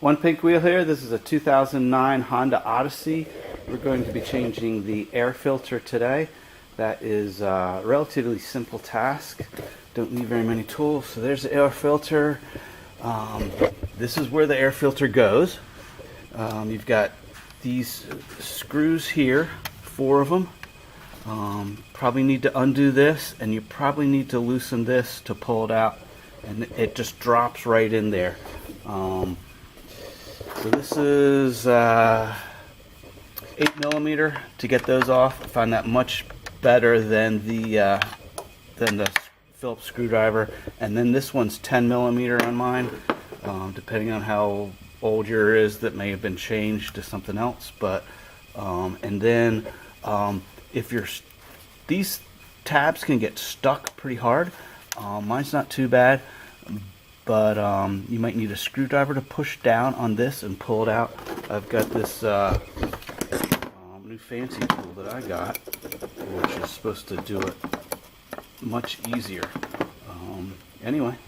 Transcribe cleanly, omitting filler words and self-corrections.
One pink wheel here. This is a 2009 Honda Odyssey. We're going to be changing the air filter today. That is a relatively simple task. Don't need very many tools. So there's the air filter. This is where the air filter goes. You've got these screws here, 4 of them. Probably need to undo this, and you probably need to loosen this to pull it out, and it just drops right in there. So this is 8mm to get those off. I find that much better than the Phillips screwdriver. And then this one's 10mm on mine. Depending on how old your is, that may have been changed to something else. But and then if these tabs can get stuck pretty hard. Mine's not too bad. But you might need a screwdriver to push down on this and pull it out. I've got this new fancy tool that I got, which is supposed to do it much easier. Anyway.